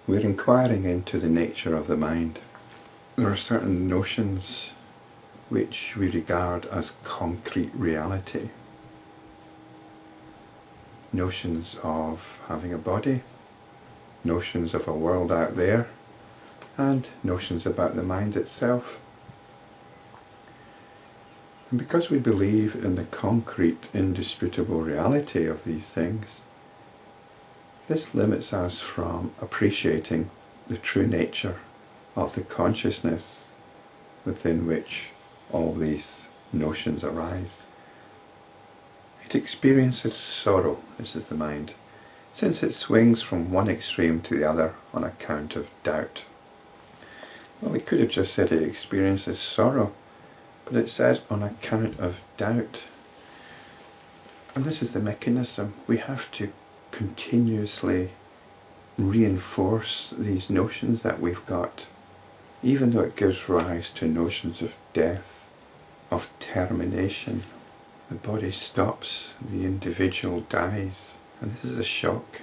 we're inquiring into the nature of the mind. There are certain notions which we regard as concrete reality. Notions of having a body, notions of a world out there, and notions about the mind itself. And because we believe in the concrete, indisputable reality of these things, this limits us from appreciating the true nature of the consciousness within which all these notions arise. It experiences sorrow, this is the mind, since it swings from one extreme to the other on account of doubt. Well, we could have just said it experiences sorrow, but it says on account of doubt. And this is the mechanism. We have to continuously reinforce these notions that we've got, even though it gives rise to notions of death, of termination. The body stops, the individual dies, and this is a shock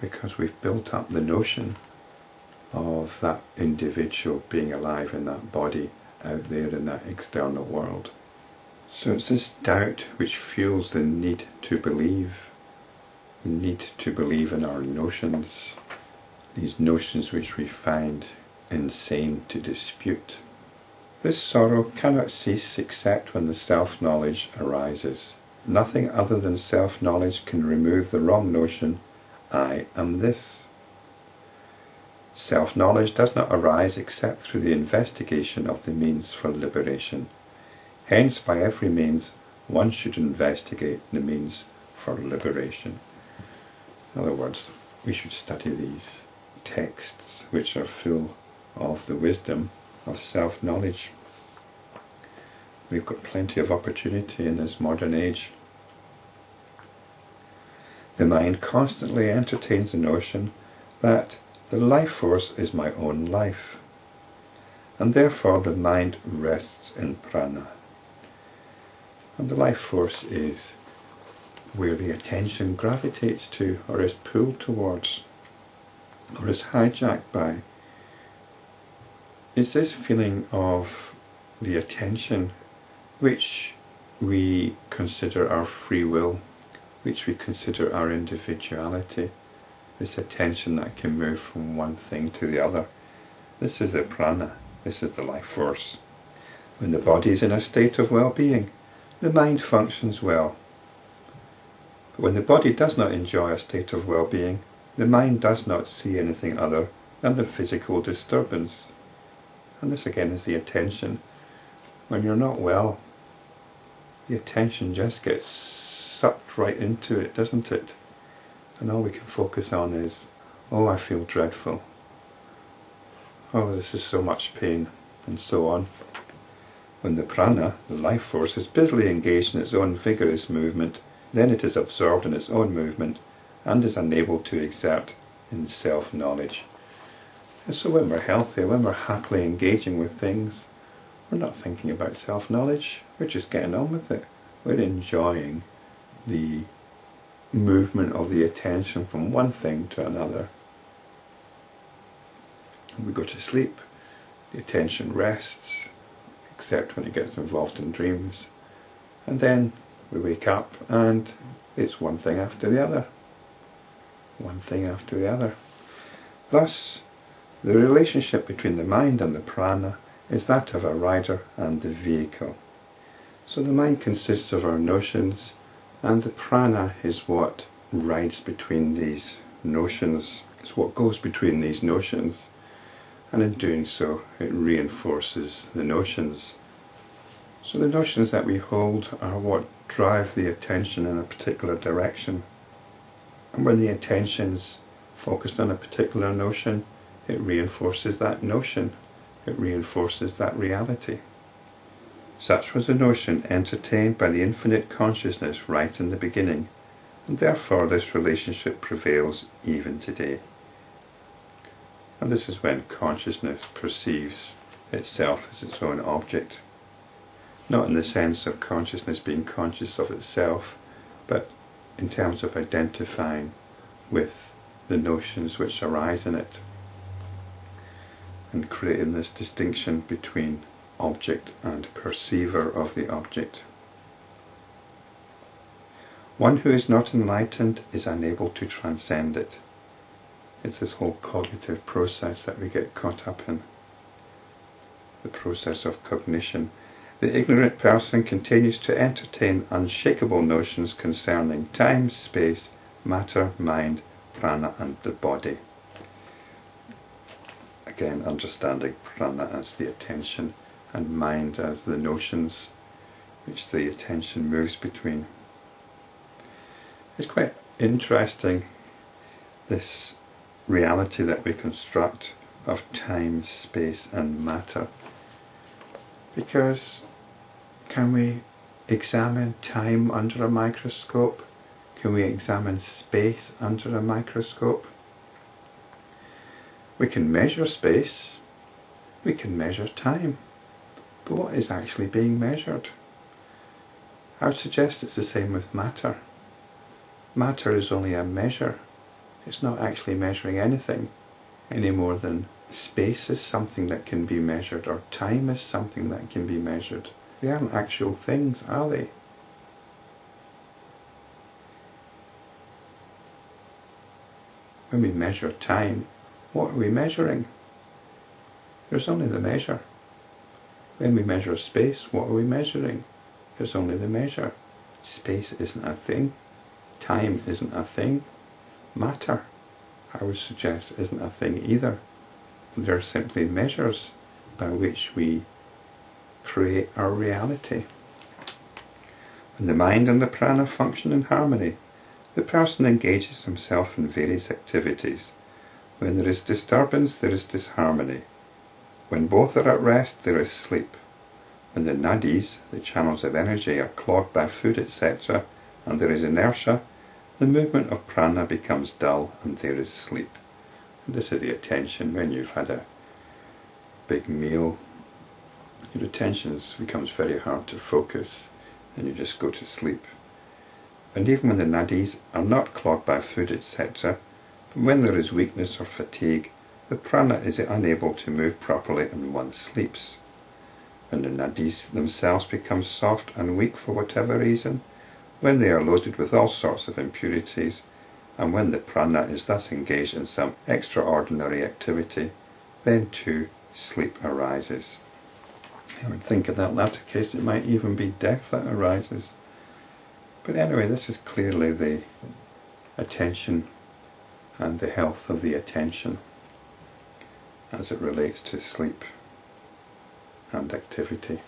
because we've built up the notion of that individual being alive in that body out there in that external world. So it's this doubt which fuels the need to believe in our notions, these notions which we find insane to dispute. This sorrow cannot cease except when the self-knowledge arises. Nothing other than self-knowledge can remove the wrong notion, I am this. Self-knowledge does not arise except through the investigation of the means for liberation. Hence, by every means, one should investigate the means for liberation. In other words, we should study these texts which are full of the wisdom of self-knowledge. We've got plenty of opportunity in this modern age. The mind constantly entertains the notion that the life force is my own life, and therefore the mind rests in prana. And the life force is where the attention gravitates to, or is pulled towards, or is hijacked by. Is this feeling of the attention which we consider our free will, which we consider our individuality, this attention that can move from one thing to the other. This is the prana, this is the life force. When the body is in a state of well-being, the mind functions well. But when the body does not enjoy a state of well-being, the mind does not see anything other than the physical disturbance. And this again is the attention. When you're not well, the attention just gets sucked right into it, doesn't it? And all we can focus on is, oh, I feel dreadful. Oh, this is so much pain, and so on. When the prana, the life force, is busily engaged in its own vigorous movement, then it is absorbed in its own movement and is unable to exert in self-knowledge. And so when we're healthy, when we're happily engaging with things, we're not thinking about self-knowledge, we're just getting on with it. We're enjoying the movement of the attention from one thing to another. When we go to sleep, the attention rests, except when it gets involved in dreams. And then we wake up and it's one thing after the other. One thing after the other. Thus, the relationship between the mind and the prana is that of a rider and the vehicle. So the mind consists of our notions, and the prana is what rides between these notions. It's what goes between these notions, and in doing so it reinforces the notions. So the notions that we hold are what drive the attention in a particular direction. And when the attention's focused on a particular notion, it reinforces that notion. It reinforces that reality. Such was the notion entertained by the infinite consciousness right in the beginning, and therefore this relationship prevails even today. And this is when consciousness perceives itself as its own object. Not in the sense of consciousness being conscious of itself, but in terms of identifying with the notions which arise in it. and creating this distinction between object and perceiver of the object. One who is not enlightened is unable to transcend it. It's this whole cognitive process that we get caught up in, the process of cognition. The ignorant person continues to entertain unshakable notions concerning time, space, matter, mind, prana, and the body. Again, understanding prana as the attention and mind as the notions which the attention moves between. It's quite interesting, this reality that we construct of time, space and matter, because can we examine time under a microscope? Can we examine space under a microscope? We can measure space, we can measure time, but what is actually being measured? I would suggest it's the same with matter. Matter is only a measure. It's not actually measuring anything any more than space is something that can be measured, or time is something that can be measured. They aren't actual things, are they? When we measure time, what are we measuring? There's only the measure. When we measure space, what are we measuring? There's only the measure. Space isn't a thing. Time isn't a thing. Matter, I would suggest, isn't a thing either. They're simply measures by which we create our reality. When the mind and the prana function in harmony, the person engages himself in various activities. When there is disturbance, there is disharmony. When both are at rest, there is sleep. When the nadis, the channels of energy, are clogged by food, etc., and there is inertia, the movement of prana becomes dull and there is sleep. And this is the attention when you've had a big meal. Your attention becomes very hard to focus and you just go to sleep. And even when the nadis are not clogged by food, etc., but when there is weakness or fatigue, the prana is unable to move properly and one sleeps. When the nadis themselves become soft and weak for whatever reason, when they are loaded with all sorts of impurities, and when the prana is thus engaged in some extraordinary activity, then too sleep arises. I would think in that latter case it might even be death that arises. But anyway, this is clearly the attention and the health of the attention as it relates to sleep and activity.